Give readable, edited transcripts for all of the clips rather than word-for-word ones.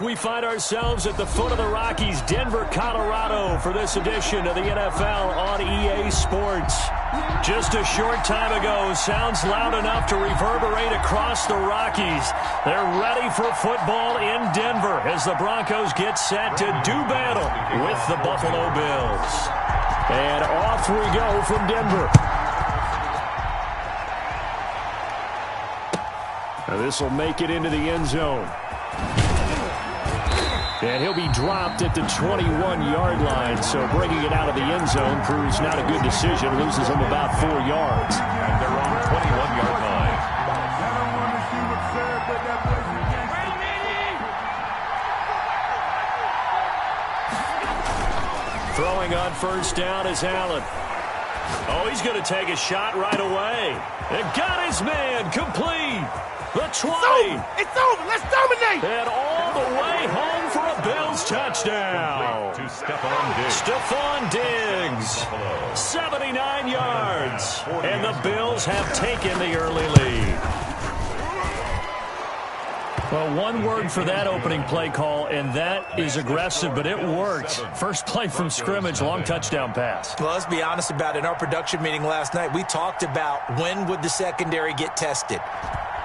We find ourselves at the foot of the Rockies, Denver, Colorado, for this edition of the NFL on EA Sports. Just a short time ago, sounds loud enough to reverberate across the Rockies. They're ready for football in Denver as the Broncos get set to do battle with the Buffalo Bills. And off we go from Denver. This will make it into the end zone. And he'll be dropped at the 21-yard line, so bringing it out of the end zone proves not a good decision. Loses him about 4 yards. And they're on the 21-yard line. Throwing on first down is Allen. Oh, he's going to take a shot right away. And got his man complete. The 20. It's over. Let's dominate. And all the way home for a Bills touchdown. To Stephon Diggs. 79 yards. And the Bills have taken the early lead. Well, one word for that opening play call, and that is aggressive, but it worked. First play from scrimmage, long touchdown pass. Well, let's be honest about it. In our production meeting last night, we talked about when would the secondary get tested.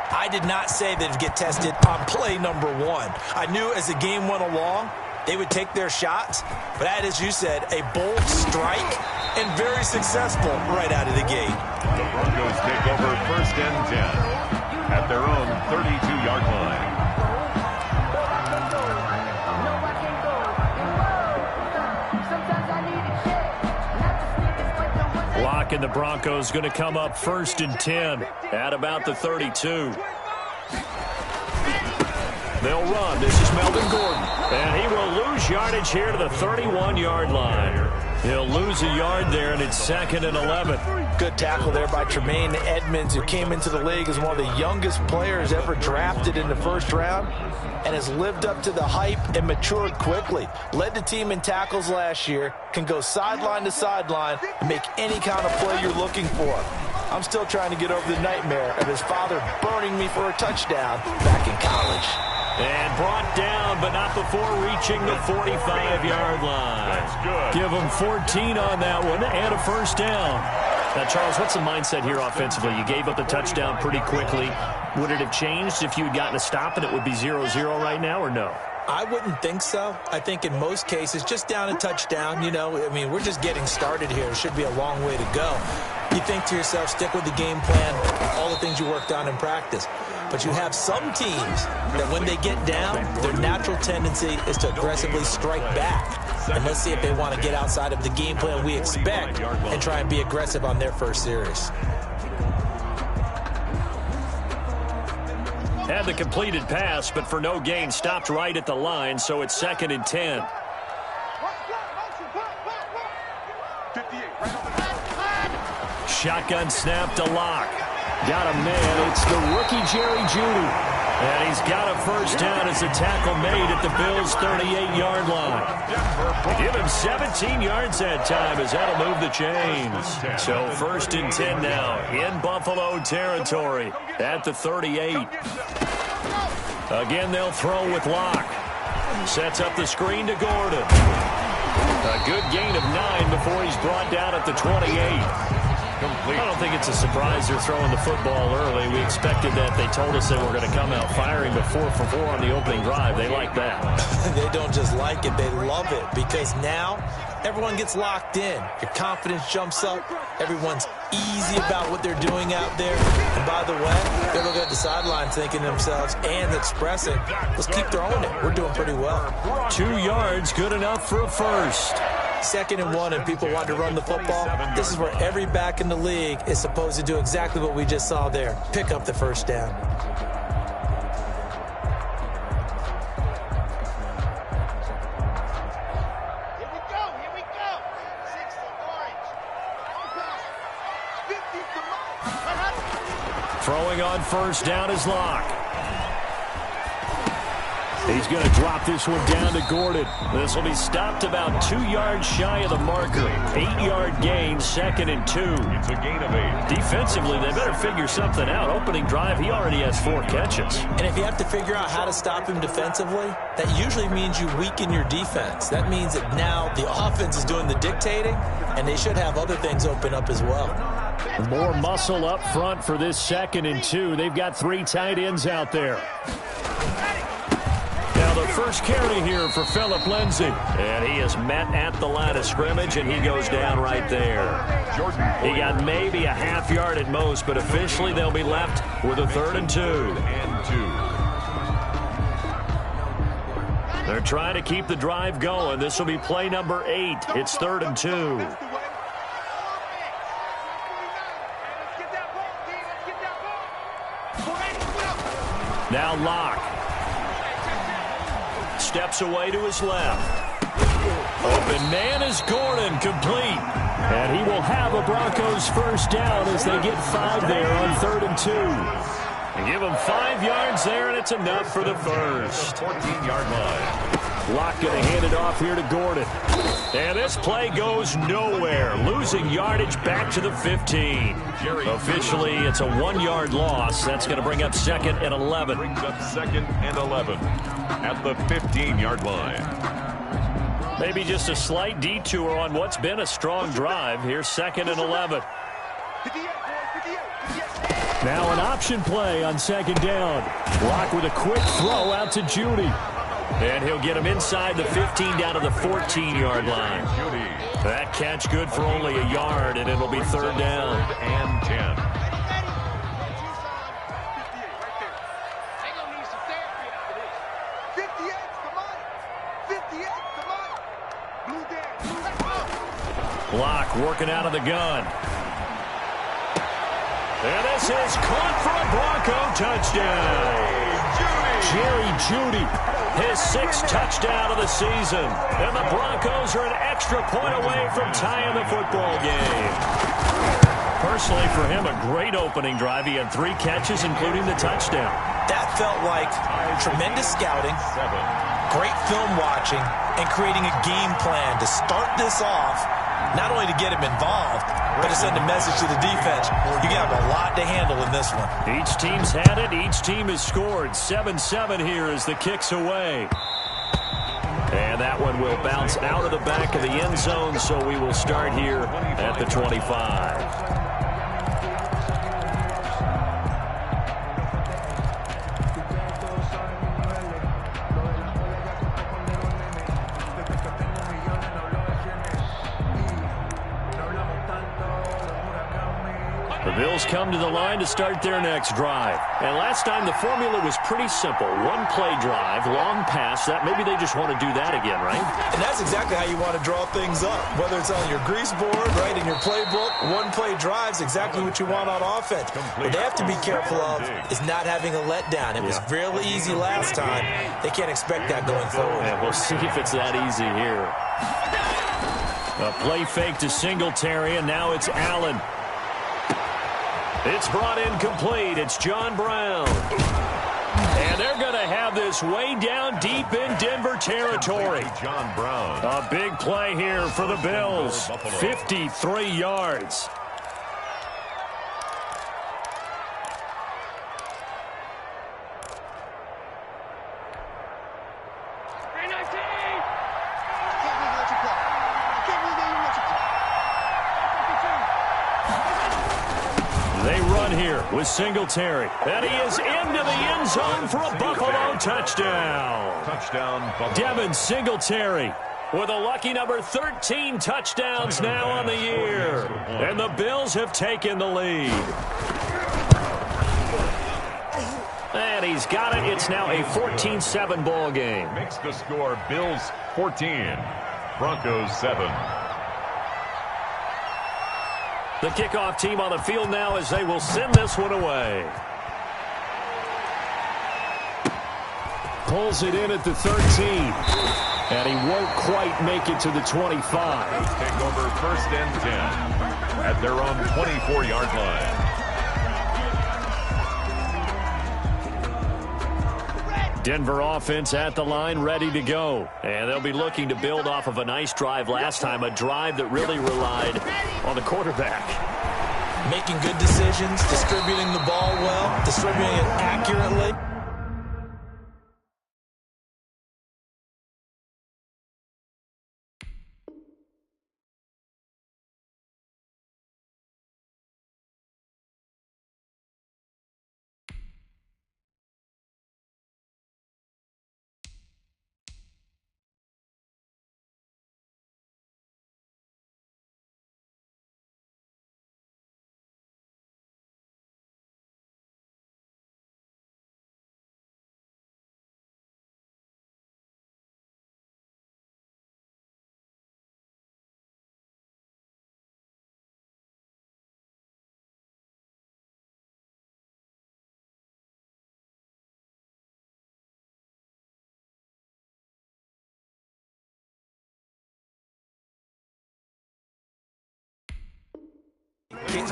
I did not say that it would get tested on play number 1. I knew as the game went along, they would take their shots. But that, as you said, a bold strike and very successful right out of the gate. The Broncos take over first and 10 at their own 32-yard line. Lock and the Broncos going to come up first and 10 at about the 32. They'll run. This is Melvin Gordon. And he will lose yardage here to the 31-yard line. He'll lose a yard there, and it's 2nd and 11. Good tackle there by Tremaine Edmonds, who came into the league as one of the youngest players ever drafted in the first round and has lived up to the hype and matured quickly. Led the team in tackles last year, can go sideline to sideline and make any kind of play you're looking for. I'm still trying to get over the nightmare of his father burning me for a touchdown back in college. And brought down, but not before reaching the 45-yard line. That's good. Give him 14 on that one and a first down. Now, Charles, what's the mindset here offensively? You gave up the touchdown pretty quickly. Would it have changed if you had gotten a stop and it would be 0-0 right now, or no? I wouldn't think so. I think in most cases, just down a touchdown, you know, I mean, we're just getting started here. It should be a long way to go. You think to yourself, stick with the game plan, all the things you worked on in practice. But you have some teams that when they get down, their natural tendency is to aggressively strike back. And let's see if they want to get outside of the game plan we expect and try and be aggressive on their first series. Had the completed pass, but for no gain, stopped right at the line, so it's 2nd and 10. Shotgun snap to Lock. Got a man. It's the rookie Jerry Jeudy. And he's got a first down as a tackle made at the Bills' 38-yard line. Give him 17 yards that time as that'll move the chains. So 1st and 10 now in Buffalo territory at the 38. Again, they'll throw with Lock. Sets up the screen to Gordon. A good gain of 9 before he's brought down at the 28. I don't think it's a surprise they're throwing the football early. We expected that. They told us they were going to come out firing, but 4 for 4 on the opening drive. They like that. They don't just like it, they love it, because now everyone gets locked in. Your confidence jumps up. Everyone's easy about what they're doing out there. And by the way, they're looking at the sidelines thinking to themselves and expressing, let's keep throwing it. We're doing pretty well. 2 yards, good enough for a first. 2nd and 1, and people want to run the football. This is where every back in the league is supposed to do exactly what we just saw there. Pick up the first down. Here we go. Here we go. 6 to orange. Pass. 50 to Throwing on first down is Lock. He's going to drop this one down to Gordon. This will be stopped about 2 yards shy of the marker. 8-yard gain, 2nd and 2. It's a gain of 8. Defensively, they better figure something out. Opening drive, he already has 4 catches. And if you have to figure out how to stop him defensively, that usually means you weaken your defense. That means that now the offense is doing the dictating, and they should have other things open up as well. More muscle up front for this 2nd and 2. They've got 3 tight ends out there. Now the first carry here for Phillip Lindsay. And he is met at the line of scrimmage, and he goes down right there. He got maybe a half yard at most, but officially they'll be left with a 3rd and 2. They're trying to keep the drive going. This will be play number 8. It's 3rd and 2. Now Locke. Steps away to his left. Open man is Gordon, complete. And he will have a Broncos first down as they get 5 there on 3rd and 2. And give him 5 yards there, and it's enough for the first. 14-yard line. Locke going to hand it off here to Gordon. And this play goes nowhere. Losing yardage back to the 15. Officially, it's a 1-yard loss. That's going to bring up 2nd and 11. Brings up 2nd and 11 at the 15-yard line. Maybe just a slight detour on what's been a strong drive. Here's 2nd and 11. Now an option play on 2nd down. Locke with a quick throw out to Judy. And he'll get him inside the 15 down to the 14-yard line. That catch good for only a yard, and it'll be 3rd down. And 10. Locke working out of the gun. And this is caught for a Bronco touchdown. Jerry Jeudy, his 6th touchdown of the season. And the Broncos are an extra point away from tying the football game. Personally, for him, a great opening drive. He had 3 catches, including the touchdown. That felt like tremendous scouting, great film watching, and creating a game plan to start this off, not only to get him involved, but to send a message to the defense. You got a lot to handle in this one. Each team's had it. Each team has scored. 7-7 here as the kick's away. And that one will bounce out of the back of the end zone, so we will start here at the 25. The Bills come to the line to start their next drive. And last time the formula was pretty simple. 1-play drive, long pass. That maybe they just want to do that again, right? And that's exactly how you want to draw things up. Whether it's on your grease board, right, in your playbook, 1-play drive's exactly what you want on offense. What they have to be careful of is not having a letdown. It was really easy last time. They can't expect that going forward. And we'll see if it's that easy here. A play fake to Singletary, and now it's Allen. It's brought in complete. It's John Brown. And they're going to have this way down deep in Denver territory. John Brown. A big play here for the Bills. 53 yards. They run here with Singletary. And he is into the end zone for a Buffalo touchdown. Touchdown, Buffalo. Devin Singletary with a lucky number 13 touchdowns now on the year. And the Bills have taken the lead. And he's got it. It's now a 14-7 ball game. Makes the score Bills 14, Broncos 7. The kickoff team on the field now as they will send this one away. Pulls it in at the 13. And he won't quite make it to the 25. Take over 1st and 10 at their own 24-yard line. Denver offense at the line, ready to go. And they'll be looking to build off of a nice drive last time, a drive that really relied on the quarterback. Making good decisions, distributing the ball well, distributing it accurately.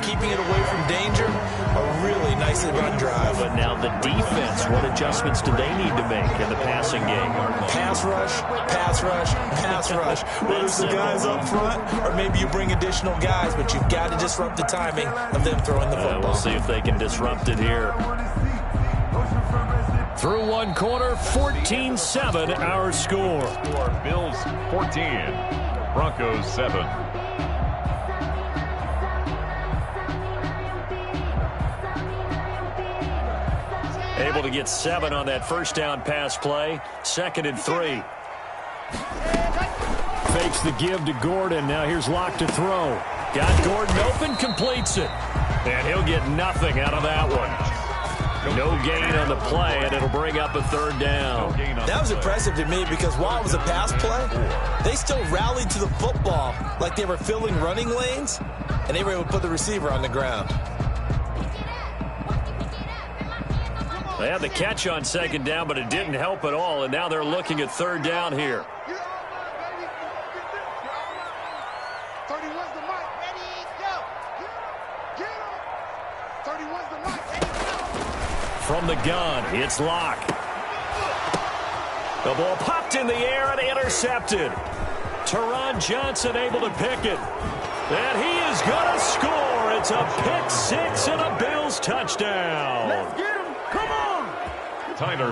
Keeping it away from danger, a really nicely run drive. But now the defense, what adjustments do they need to make in the passing game? Pass rush, pass rush, pass rush. Whether it's the guys up front or maybe you bring additional guys, but you've got to disrupt the timing of them throwing the football. We'll see if they can disrupt it here. Through one quarter, 14-7 our score. Bills 14, Broncos 7. Able to get 7 on that first down pass play. 2nd and 3. Fakes the give to Gordon. Now here's Locke to throw. Got Gordon open, completes it. And he'll get nothing out of that one. No gain on the play, and it'll bring up a 3rd down. That was impressive to me because while it was a pass play, they still rallied to the football like they were filling running lanes, and they were able to put the receiver on the ground. They had the catch on 2nd down, but it didn't help at all, and now they're looking at 3rd down here. From the gun, it's Locke. The ball popped in the air and intercepted. Teron Johnson able to pick it. And he is going to score. It's a pick 6 and a Bills touchdown. Let's get him. Come on.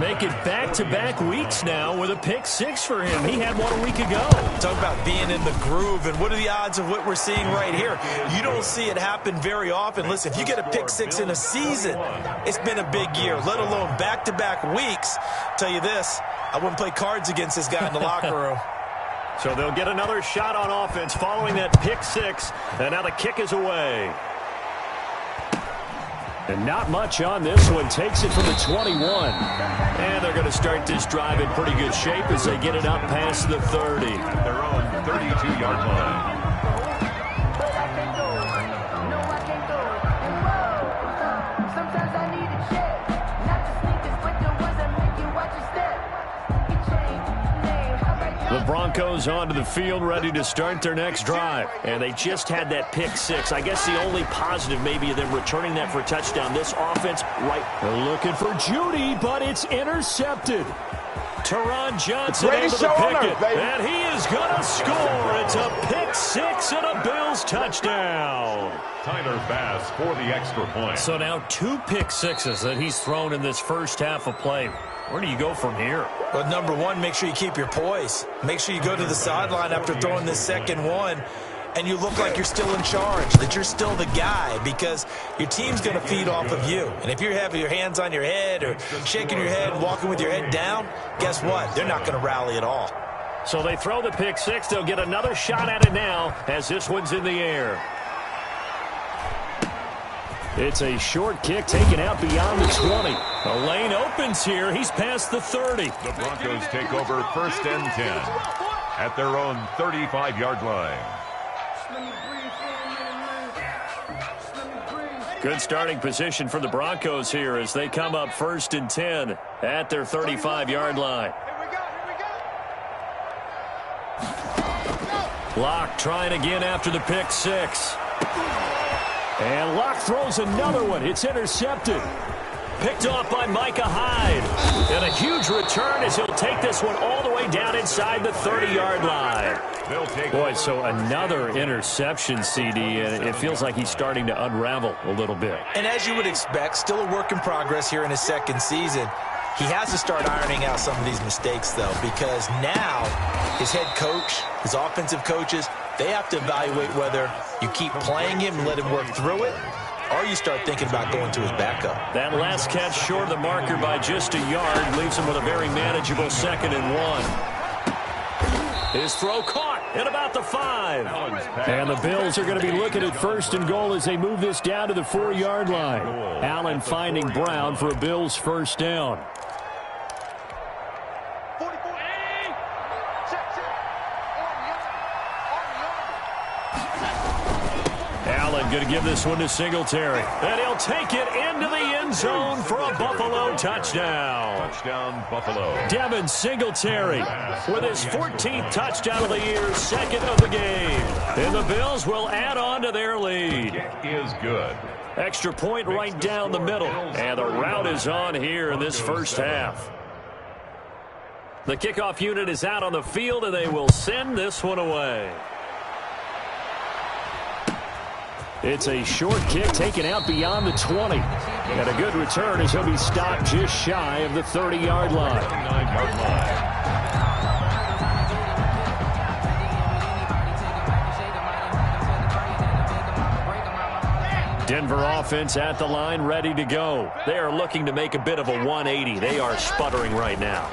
Make it back-to-back weeks now with a pick 6 for him. He had one a week ago. Talk about being in the groove, and what are the odds of what we're seeing right here? You don't see it happen very often. Listen, if you get a pick 6 in a season, it's been a big year, let alone back-to-back weeks. Tell you this, I wouldn't play cards against this guy in the locker room. So they'll get another shot on offense following that pick 6, and now the kick is away. And not much on this one. Takes it from the 21. And they're going to start this drive in pretty good shape as they get it up past the 30. Their own 32-yard line. The Broncos onto the field, ready to start their next drive. And they just had that pick 6. I guess the only positive maybe of them returning that for a touchdown. This offense, right, they're looking for Judy, but it's intercepted. Teron Johnson able to pick it. And he is going to score. It's a pick 6 and a Bills touchdown. Tyler Bass for the extra point. So now 2 pick 6s that he's thrown in this first half of play. Where do you go from here? Well, number one, make sure you keep your poise. Make sure you go to the sideline after throwing this second one, and you look like you're still in charge, that you're still the guy, because your team's going to feed off of you. And if you're having your hands on your head or shaking your head, walking with your head down, guess what? They're not going to rally at all. So they throw the pick 6. They'll get another shot at it now as this one's in the air. It's a short kick taken out beyond the 20. The lane opens here. He's past the 30. The Broncos take over 1st and 10 at their own 35-yard line. Good starting position for the Broncos here as they come up 1st and 10 at their 35-yard line. Locke trying again after the pick 6. And Locke throws another one. It's intercepted. picked off by Micah Hyde. And a huge return as he'll take this one all the way down inside the 30-yard line. Boy, so another interception, CD, and it feels like he's starting to unravel a little bit. And as you would expect, still a work in progress here in his second season. He has to start ironing out some of these mistakes, though, because now his head coach, his offensive coaches, they have to evaluate whether you keep playing him and let him work through it, or you start thinking about going to his backup. That last catch short of the marker by just a yard leaves him with a very manageable 2nd and 1. His throw caught at about the 5. And the Bills are going to be looking at 1st and goal as they move this down to the 4-yard line. Allen finding Brown for a Bills 1st down. Going to give this one to Singletary. And he'll take it into the end zone for a Buffalo touchdown. Touchdown, Buffalo. Devin Singletary with his 14th touchdown of the year, 2nd of the game. And the Bills will add on to their lead. It is good. Extra point right down the middle. And the route is on here in this first half. The kickoff unit is out on the field, and they will send this one away. It's a short kick taken out beyond the 20. And a good return as he'll be stopped just shy of the 30-yard line. 9-yard line. Denver offense at the line, ready to go. They are looking to make a bit of a 180. They are sputtering right now.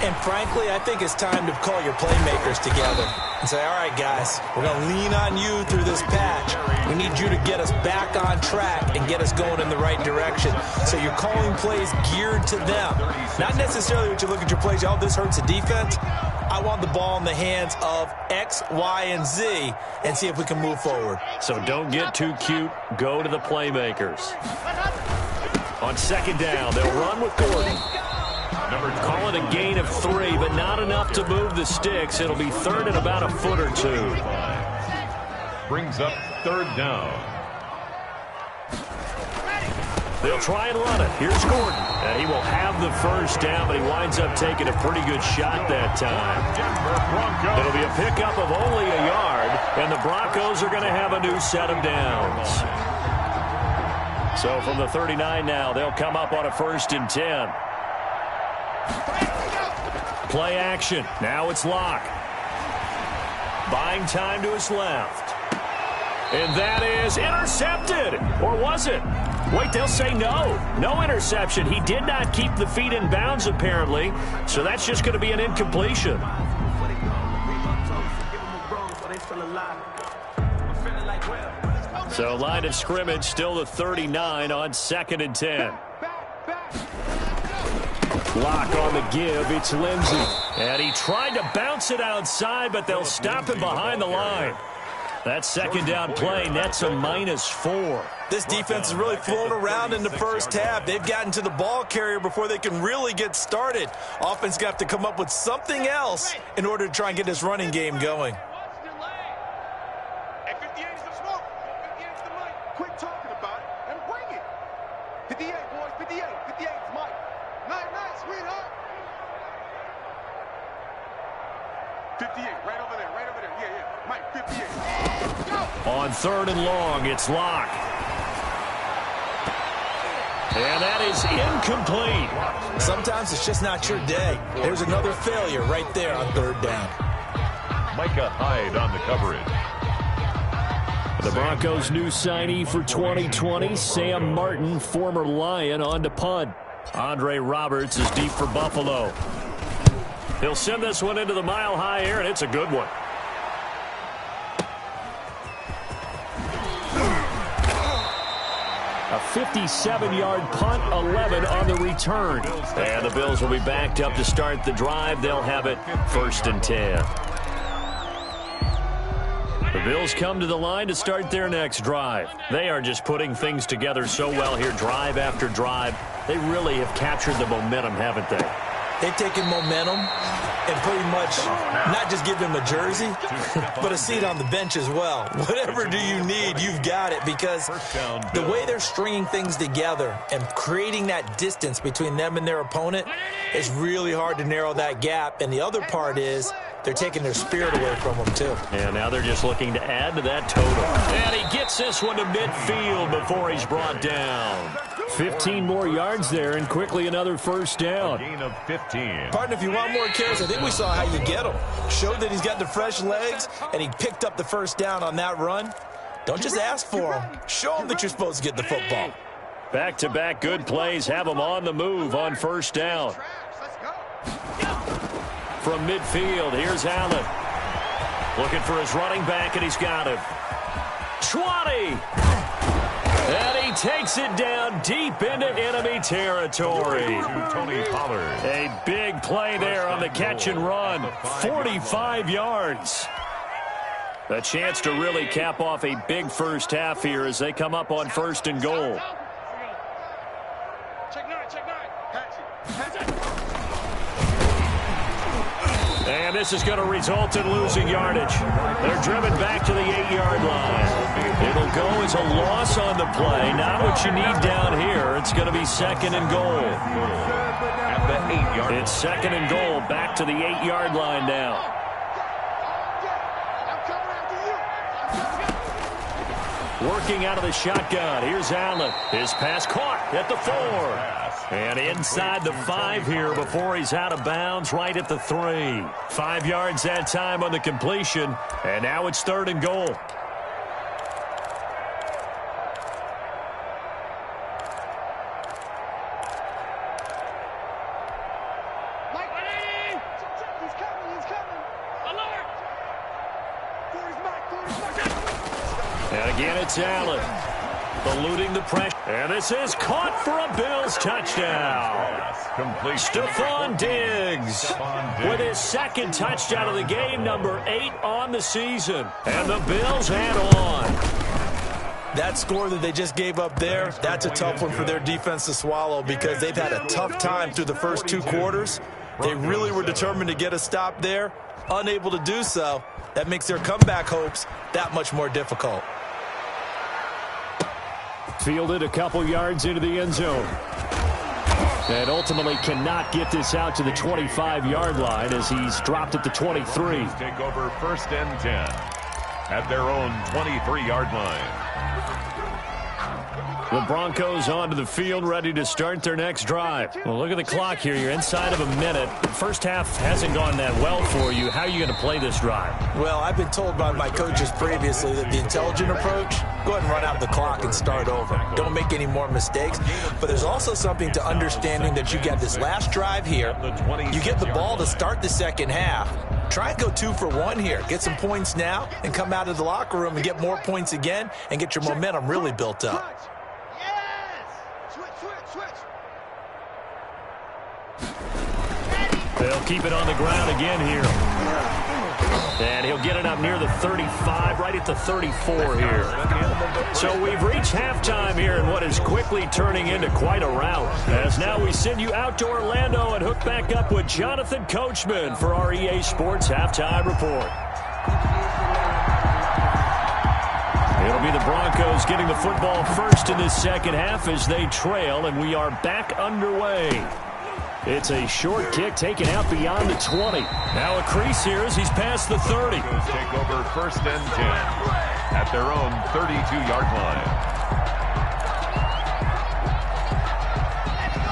And frankly, I think it's time to call your playmakers together and say, all right, guys, we're going to lean on you through this patch. We need you to get us back on track and get us going in the right direction. So you're calling plays geared to them. Not necessarily when you look at your plays, oh, this hurts the defense. I want the ball in the hands of X, Y, and Z and see if we can move forward. So don't get too cute. Go to the playmakers. On 2nd down, they'll run with Gordon. Call it a gain of 3, but not enough to move the sticks. It'll be 3rd and about a foot or 2. Brings up 3rd down. They'll try and run it. Here's Gordon. And he will have the 1st down, but he winds up taking a pretty good shot that time. It'll be a pickup of only a yard, and the Broncos are going to have a new set of downs. So from the 39 now, they'll come up on a 1st and 10. Play action. Now it's Locke. Buying time to his left. And that is intercepted. Or was it? Wait, they'll say no. No interception. He did not keep the feet in bounds, apparently. So that's just going to be an incompletion. So line of scrimmage still the 39 on 2nd and 10. Lock on the give. It's Lindsey. And he tried to bounce it outside, but they'll stop him behind the line. That 2nd down play nets a -4. This defense is really flown around in the first half. They've gotten to the ball carrier before they can really get started. Offense got to come up with something else in order to try and get this running game going. Quit talking about it and bring it. 58, boys, 58. 58 is Mike. Night, sweetheart. 58, right over there. Yeah. Mike, 58. Go. On 3rd and long, it's Locke. And that is incomplete. Sometimes it's just not your day. There's another failure right there on 3rd down. Micah Hyde on the coverage. The Broncos' new signee for 2020, Sam Martin, former Lion, on to punt. Andre Roberts is deep for Buffalo. He'll send this one into the mile-high air, and it's a good one. A 57-yard punt, 11 on the return. And the Bills will be backed up to start the drive. They'll have it 1st and 10. The Bills come to the line to start their next drive. They are just putting things together so well here, drive after drive. They really have captured the momentum, haven't they? They've taken momentum and pretty much not just give him a jersey, but a seat on the bench as well. Whatever do you need, you've got it, because the way they're stringing things together and creating that distance between them and their opponent is really hard to narrow that gap. And the other part is they're taking their spirit away from them, too. And now they're just looking to add to that total. And he gets this one to midfield before he's brought down. 15 more yards there, and quickly another first down. Gain of 15. Partner, if you want more carries, I think we saw how you get him. Showed that he's got the fresh legs, and he picked up the first down on that run. Don't just ask for him. Show him that you're supposed to get the football. Back-to-back good plays have him on the move on first down. From midfield, here's Allen. Looking for his running back, and he's got him. 20! And he takes it down deep into enemy territory. Tony Pollard. A big play there on the catch and run. 45 yards. A chance to really cap off a big first half here as they come up on first and goal. And this is going to result in losing yardage. They're driven back to the 8-yard line. It'll go as a loss on the play. Not what you need down here. It's going to be second and goal. At the 8-yard line. It's second and goal. Back to the 8-yard line now. Working out of the shotgun. Here's Allen. His pass caught at the 4. And inside the 5 here before he's out of bounds right at the 3. 5 yards that time on the completion. And now it's third and goal. And again, it's Allen. Eluding the pressure. And this is caught for a Bills touchdown. Stephon Diggs with his second touchdown of the game, number 8 on the season. And the Bills add on. That score that they just gave up there, that's a tough one for their defense to swallow because they've had a tough time through the first 2 quarters. They really were determined to get a stop there. Unable to do so. That makes their comeback hopes that much more difficult. Fielded a couple yards into the end zone. And ultimately cannot get this out to the 25-yard line as he's dropped at the 23. Take over first and 10 at their own 23-yard line. The Broncos onto the field, ready to start their next drive. Well, look at the clock here. You're inside of a minute. First half hasn't gone that well for you. How are you going to play this drive? Well, I've been told by my coaches previously that the intelligent approach, go ahead and run out the clock and start over. Don't make any more mistakes. But there's also something to understanding that you got this last drive here. You get the ball to start the second half. Try and go 2 for 1 here. Get some points now and come out of the locker room and get more points again and get your momentum really built up. They'll keep it on the ground again here. And he'll get it up near the 35, right at the 34 here. So we've reached halftime here in what is quickly turning into quite a rout. As now we send you out to Orlando and hook back up with Jonathan Coachman for our EA Sports Halftime Report. It'll be the Broncos getting the football first in this second half as they trail, and we are back underway. It's a short kick taken out beyond the 20. Now a crease here as he's past the 30. Take over first and 10 at their own 32-yard line.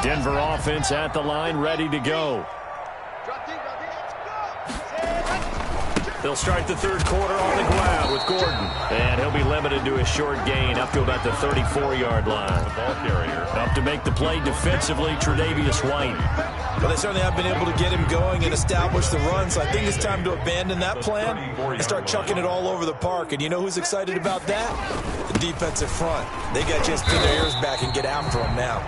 Denver offense at the line, ready to go. They'll start the third quarter on the ground with Gordon. And he'll be limited to a short gain up to about the 34-yard line. The ball carrier. Up to make the play defensively, Tre'Davious White. Well, they certainly have been able to get him going and establish the run, so I think it's time to abandon that plan and start chucking it all over the park. And you know who's excited about that? The defensive front. They got a chance to pin their ears back and get after him now.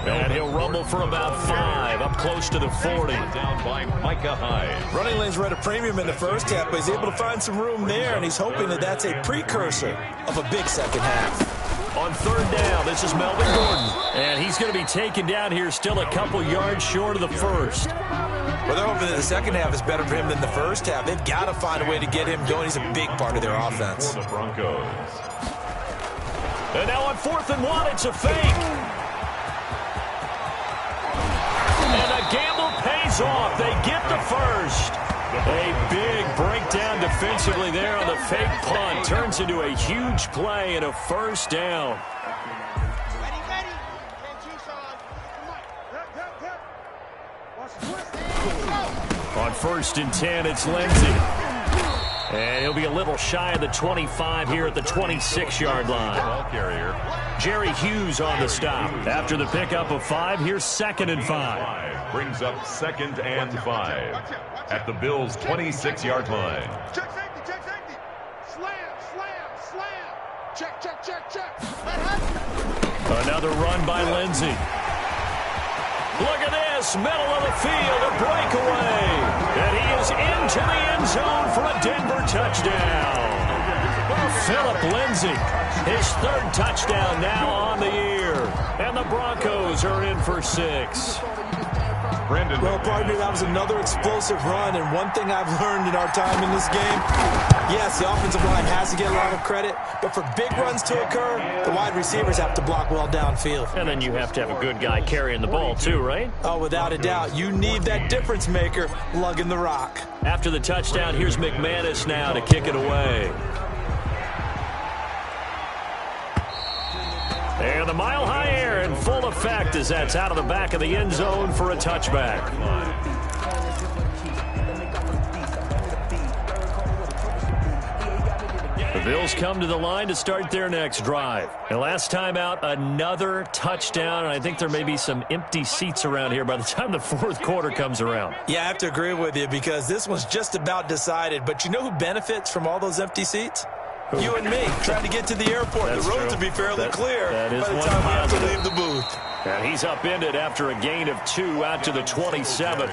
And he'll rumble for about 5, up close to the 40. Down by Micah Hyde. Running lanes were at a premium in the first half, but he's able to find some room there, and he's hoping that that's a precursor of a big second half. On third down, this is Melvin Gordon. And he's going to be taken down here still a couple yards short of the first. Well, they're hoping that the second half is better for him than the first half. They've got to find a way to get him going. He's a big part of their offense. For the Broncos. And now on 4th and 1, it's a fake. And the gamble pays off. They get the first. A big breakdown defensively there on the fake punt. Turns into a huge play and a first down. On 1st and 10, it's Lindsey. And he'll be a little shy of the 25 here at the 26-yard line. Ball carrier. Jerry Hughes on the stop. After the pickup of 5, here's 2nd and 5. Brings up 2nd and 5 at the Bills' 26-yard line. Check safety, check safety. Slam, slam, slam. Check, check, check, check. Another run by Lindsey. Look at this, middle of the field, a breakaway. And he is into the end zone for a Denver touchdown. Philip Lindsey, his 3rd touchdown now on the year. And the Broncos are in for 6. Well, partner, that was another explosive run, and one thing I've learned in our time in this game, yes, the offensive line has to get a lot of credit, but for big runs to occur, the wide receivers have to block well downfield. And then you have to have a good guy carrying the ball too, right? Oh, without a doubt. You need that difference maker lugging the rock. After the touchdown, here's McManus now to kick it away. And the mile-high air in full effect as that's out of the back of the end zone for a touchback. The Bills come to the line to start their next drive. And last time out, another touchdown, and I think there may be some empty seats around here by the time the 4th quarter comes around. Yeah, I have to agree with you because this one's just about decided. But you know who benefits from all those empty seats? You and me, trying to get to the airport. That's the roads true. will be fairly clear that is by the one time we have to positive. leave the booth. And he's upended after a gain of 2 out to the 27.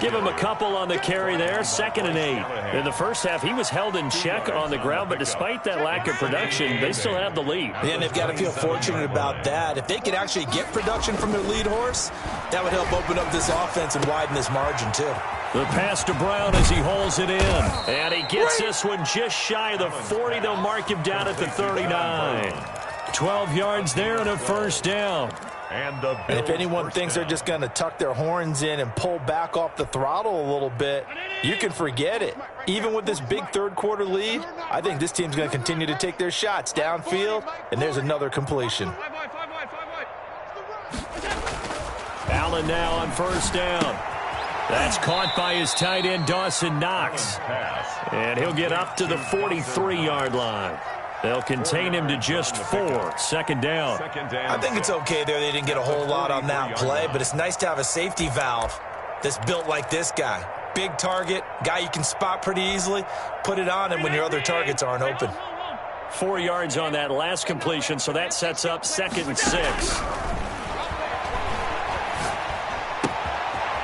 Give him a couple on the carry there, 2nd and 8. In the first half, he was held in check on the ground, but despite that lack of production, they still have the lead. And they've got to feel fortunate about that. If they could actually get production from their lead horse, that would help open up this offense and widen this margin, too. The pass to Brown as he hauls it in. And he gets this one just shy of the 40. They'll mark him down at the 39. 12 yards there and a first down. And if anyone thinks they're just going to tuck their horns in and pull back off the throttle a little bit, you can forget it. Even with this big 3rd quarter lead, I think this team's going to continue to take their shots downfield, and there's another completion. Allen now on first down. That's caught by his tight end, Dawson Knox. And he'll get up to the 43-yard line. They'll contain him to just 4. 2nd down. I think it's okay there. They didn't get a whole lot on that play, but it's nice to have a safety valve that's built like this guy. Big target, guy you can spot pretty easily. Put it on him when your other targets aren't open. 4 yards on that last completion, so that sets up 2nd and 6.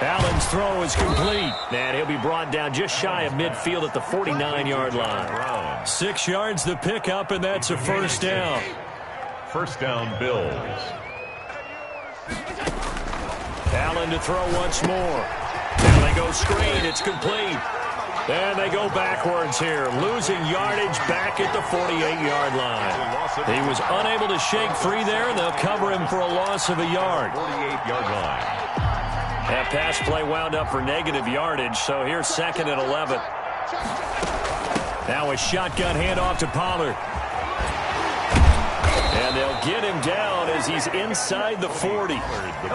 Allen's throw is complete, and he'll be brought down just shy of midfield at the 49-yard line. 6 yards the pickup, and that's a first down. First down, Bills. Allen to throw once more. Now they go screen. It's complete. And they go backwards here, losing yardage back at the 48-yard line. He was unable to shake free there, and they'll cover him for a loss of a yard. 48-yard line. That pass play wound up for negative yardage, so here's 2nd and 11. Now a shotgun handoff to Pollard. And they'll get him down as he's inside the 40.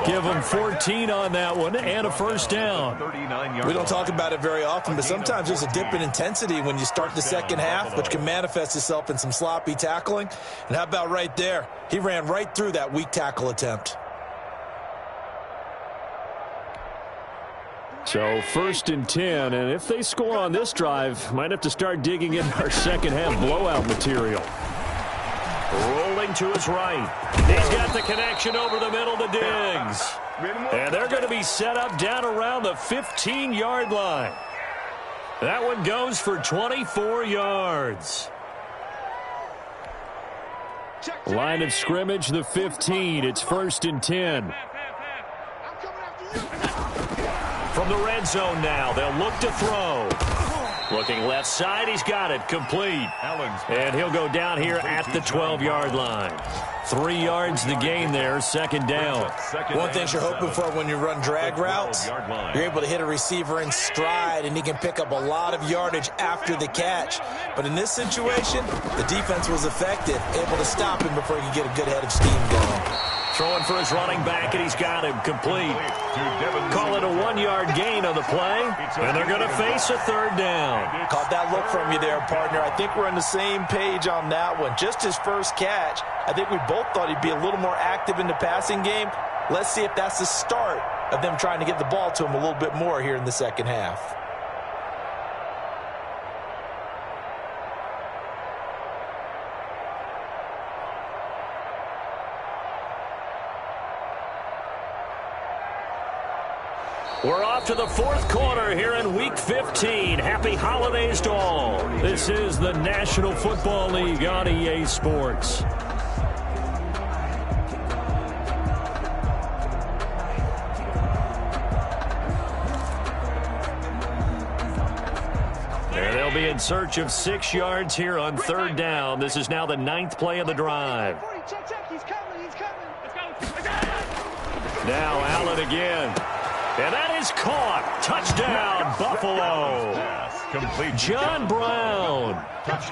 Give him 14 on that one and a first down. We don't talk about it very often, but sometimes there's a dip in intensity when you start the second half, which can manifest itself in some sloppy tackling. And how about right there? He ran right through that weak tackle attempt. So 1st and 10, and if they score on this drive, might have to start digging in our second half blowout material. Rolling to his right. He's got the connection over the middle to Diggs. And they're going to be set up down around the 15-yard line. That one goes for 24 yards. Line of scrimmage, the 15. It's 1st and 10. From the red zone now, they'll look to throw. Looking left side, he's got it, complete. And he'll go down here at the 12-yard line. 3 yards the gain there, 2nd down. One thing you're hoping for when you run drag routes, you're able to hit a receiver in stride, and he can pick up a lot of yardage after the catch. But in this situation, the defense was effective, able to stop him before he could get a good head of steam going. Throwing for his running back, and he's got him complete. Call it a 1-yard gain on the play, and they're going to face a 3rd down. Caught that look from you there, partner. I think we're on the same page on that one. Just his first catch, I think we both thought he'd be a little more active in the passing game. Let's see if that's the start of them trying to get the ball to him a little bit more here in the second half. We're off to the 4th quarter here in Week 15. Happy holidays to all. This is the National Football League on EA Sports. And they'll be in search of 6 yards here on 3rd down. This is now the 9th play of the drive. Now Allen again. And that is caught. Touchdown, Buffalo. John Brown.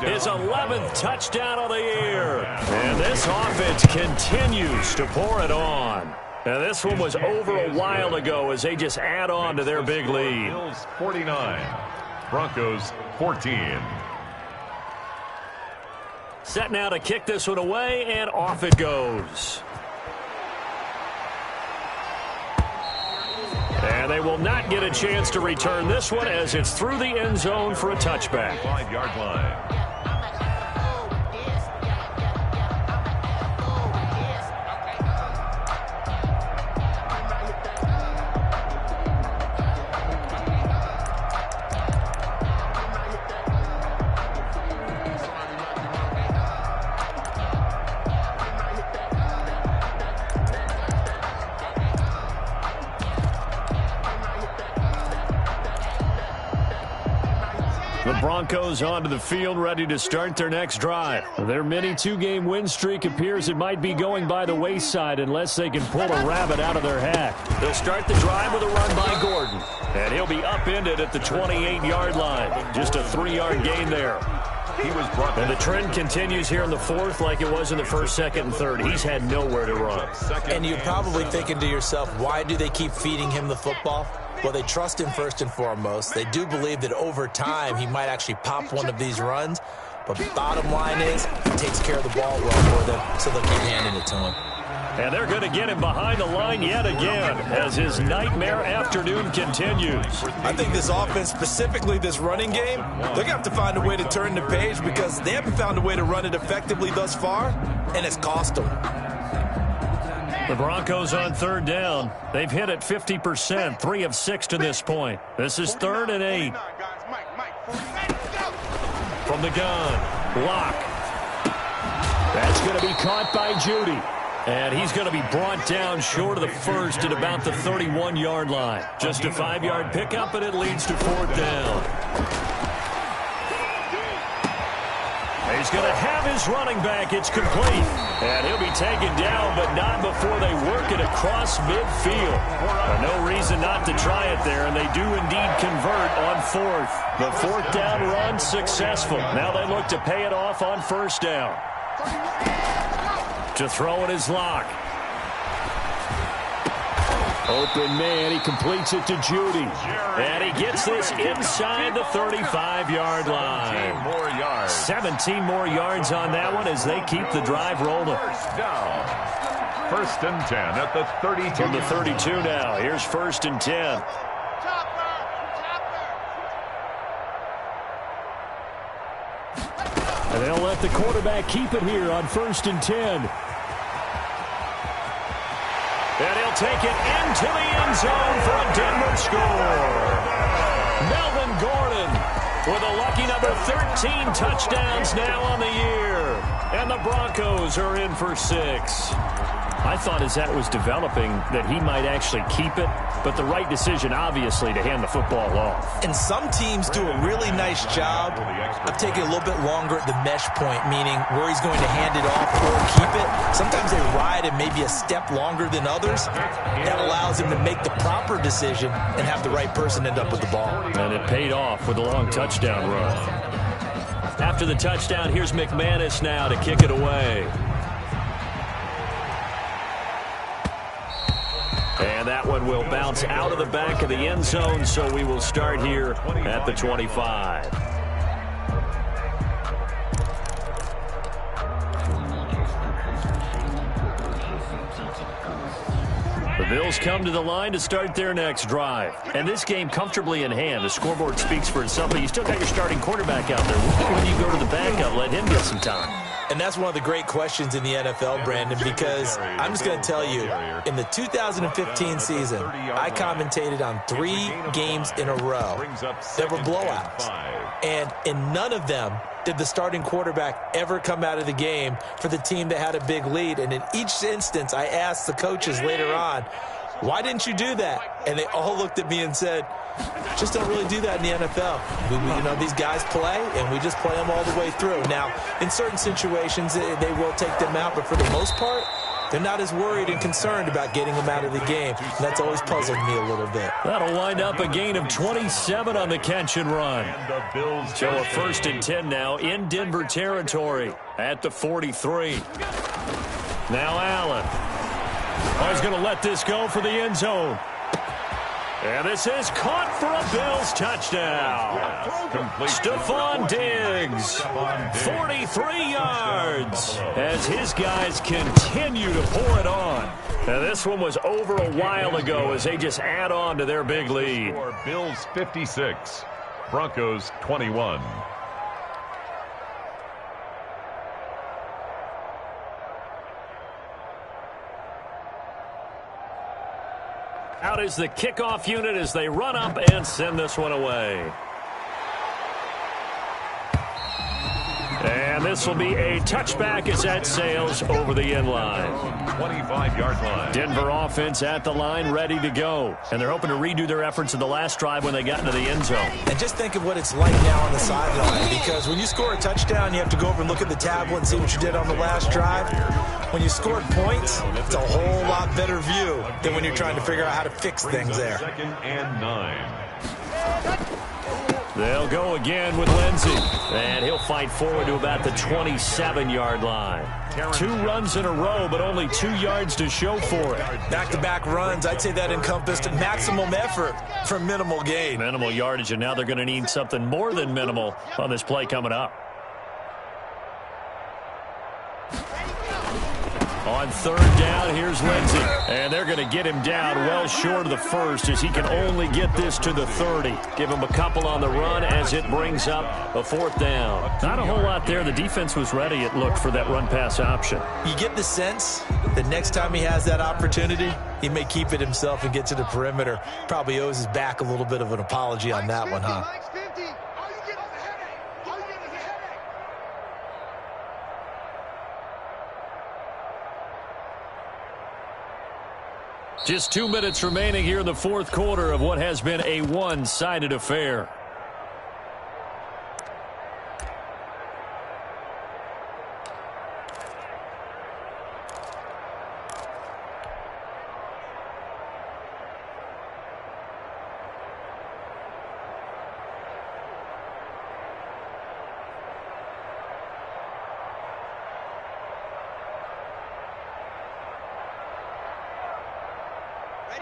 His 11th touchdown of the year. And this offense continues to pour it on. And this one was over a while ago as they just add on to their big lead. Bills 49, Broncos 14. Set now to kick this one away, and off it goes. And they will not get a chance to return this one as it's through the end zone for a touchback. 5-yard line. The Broncos onto the field, ready to start their next drive. Their mini 2-game win streak appears it might be going by the wayside unless they can pull a rabbit out of their hat. They'll start the drive with a run by Gordon. And he'll be upended at the 28-yard line. Just a 3-yard gain there. And the trend continues here in the 4th like it was in the 1st, 2nd, and 3rd. He's had nowhere to run. And you're probably thinking to yourself, why do they keep feeding him the football? Well, they trust him first and foremost. They do believe that over time he might actually pop one of these runs. But the bottom line is he takes care of the ball well for them, so they'll keep handing it to him. And they're going to get him behind the line yet again as his nightmare afternoon continues. I think this offense, specifically this running game, they're going to have to find a way to turn the page because they haven't found a way to run it effectively thus far, and it's cost them. The Broncos on 3rd down. They've hit it 50%, 3 of 6 to this point. This is 3rd and 8. From the gun, Locke. That's going to be caught by Judy. And he's going to be brought down short of the 1st at about the 31-yard line. Just a 5-yard pickup, and it leads to 4th down. He's going to have his running back. It's complete. And he'll be taken down, but not before they work it across midfield. No reason not to try it there, and they do indeed convert on 4th. The 4th down run successful. Now they look to pay it off on 1st down. To throw it is Locke. Open man, he completes it to Judy. And he gets this inside the 35-yard line. 17 more yards on that one as they keep the drive rolling. 1st and 10 at the 32. From the 32 now. Here's 1st and 10. And they'll let the quarterback keep it here on 1st and 10. And he'll take it into the end zone for a Denver score. Melvin Gordon with a lucky number 13 touchdowns now on the year. And the Broncos are in for 6. I thought as that was developing that he might actually keep it, but the right decision, obviously, to hand the football off. And some teams do a really nice job of taking a little bit longer at the mesh point, meaning where he's going to hand it off or keep it. Sometimes they ride it maybe a step longer than others. That allows him to make the proper decision and have the right person end up with the ball. And it paid off with a long touchdown run. After the touchdown, here's McManus now to kick it away. And that one will bounce out of the back of the end zone, so we will start here at the 25. The Bills come to the line to start their next drive. And this game comfortably in hand. The scoreboard speaks for itself, but you still got your starting quarterback out there. When you go to the backup, let him get some time. And that's one of the great questions in the NFL, Brandon, because I'm just going to tell you, in the 2015 season, I commentated on 3 games in a row that were blowouts. And in none of them did the starting quarterback ever come out of the game for the team that had a big lead. And in each instance, I asked the coaches later on, why didn't you do that? And they all looked at me and said, just don't really do that in the NFL. You know, these guys play, and we just play them all the way through. Now, in certain situations, they will take them out, but for the most part, they're not as worried and concerned about getting them out of the game. And that's always puzzled me a little bit. That'll wind up a gain of 27 on the catch and run. So a 1st and 10 now in Denver territory at the 43. Now Allen. Oh, he's going to let this go for the end zone. And this is caught for a Bills touchdown. Stephon Diggs, 43 yards, as his guys continue to pour it on. Now, this one was over a while ago as they just add on to their big lead. Bills 56, Broncos 21. Out is the kickoff unit as they run up and send this one away. And this will be a touchback as that sails over the end line. 25-yard line. Denver offense at the line, ready to go. And they're hoping to redo their efforts in the last drive when they got into the end zone. And just think of what it's like now on the sideline, because when you score a touchdown, you have to go over and look at the tablet and see what you did on the last drive. When you scored points, it's a whole lot better view than when you're trying to figure out how to fix things there. 2nd and 9. They'll go again with Lindsey. And he'll fight forward to about the 27-yard line. 2 runs in a row, but only 2 yards to show for it. Back-to-back runs, I'd say that encompassed maximum effort for minimal gain. Minimal yardage, and now they're going to need something more than minimal on this play coming up. On 3rd down, here's Lindsey. And they're going to get him down well short of the 1st as he can only get this to the 30. Give him a couple on the run as it brings up a 4th down. Not a whole lot there. The defense was ready, it looked, for that run-pass option. You get the sense that next time he has that opportunity, he may keep it himself and get to the perimeter. Probably owes his back a little bit of an apology on that one, huh? Just 2 minutes remaining here in the 4th quarter of what has been a one-sided affair.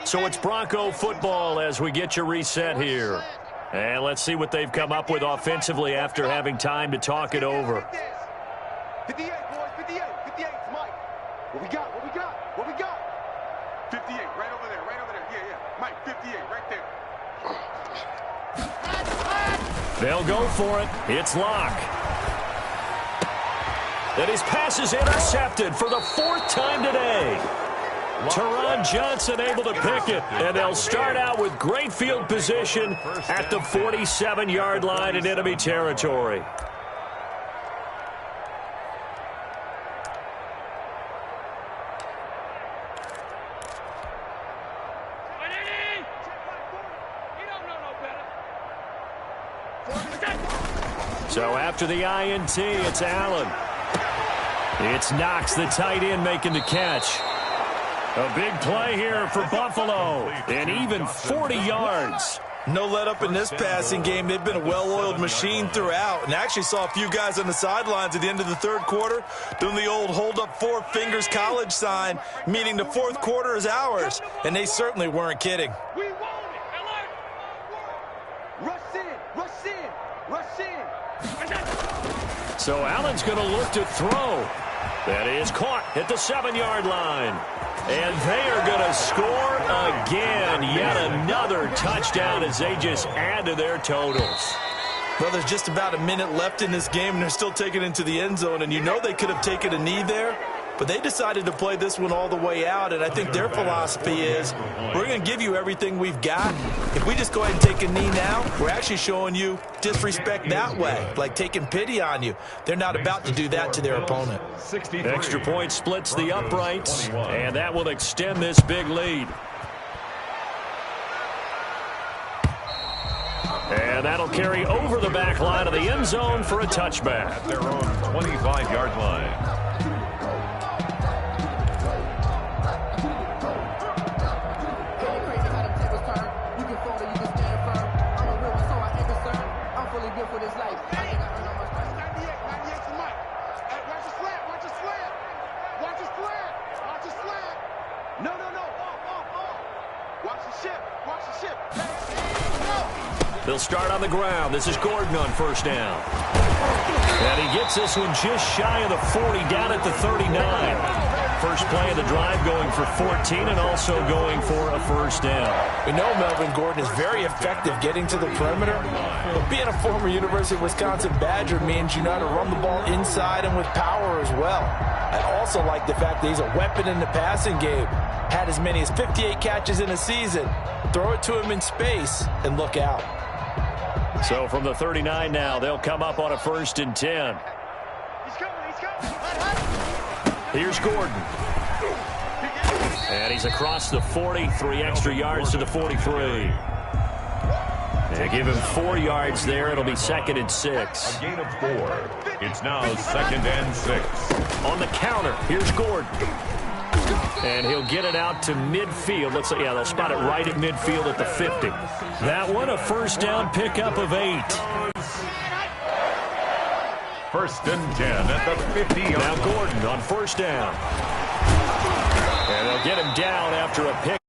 So it's Bronco football as we get you reset here. And let's see what they've come up with offensively after having time to talk it over. 58, boys, 58. 58, Mike. What we got? What we got? What we got? 58, right over there, right over there. Yeah, yeah. Mike, 58, right there. They'll go for it. It's Locke. And his pass is intercepted for the 4th time today. Teron Johnson able to pick it, and they'll start out with great field position at the 47-yard line in enemy territory. So after the INT, it's Allen. It's Knox, the tight end, making the catch. A big play here for Buffalo, and even 40 yards. No let up in this passing game. They've been a well-oiled machine throughout, and actually saw a few guys on the sidelines at the end of the third quarter doing the old hold up four fingers college sign, meaning the fourth quarter is ours, and they certainly weren't kidding. We want it. Alert. Rush in. Rush in. Rush in. So Allen's going to look to throw. That is caught at the 7-yard line. And they are going to score again. Yet another touchdown as they just add to their totals. Well, there's just about a minute left in this game, and they're still taking it into the end zone. And you know they could have taken a knee there, but they decided to play this one all the way out. And I think their philosophy is, we're going to give you everything we've got. If we just go ahead and take a knee now, we're actually showing you disrespect that way, like taking pity on you. They're not about to do that to their opponent. Extra point splits the uprights, and that will extend this big lead. And that'll carry over the back line of the end zone for a touchback. At their own 25-yard line. They'll start on the ground. This is Gordon on first down. And he gets this one just shy of the 40, down at the 39. First play of the drive going for 14 and also going for a first down. We know Melvin Gordon is very effective getting to the perimeter, but being a former University of Wisconsin Badger means you know how to run the ball inside and with power as well. I also like the fact that he's a weapon in the passing game. Had as many as 58 catches in a season. Throw it to him in space and look out. So from the 39 now, they'll come up on a 1st and 10. He's coming. Here's Gordon. And he's across the 40, 3 extra yards to the 43. They give him 4 yards there. It'll be 2nd and 6. A gain of 4. It's now 2nd and 6. On the counter, here's Gordon. And he'll get it out to midfield. Let's say, yeah, they'll spot it right at midfield at the 50. That one, a first down pickup of 8. 1st and 10 at the 50. Now Gordon on first down. And they'll get him down after a pick.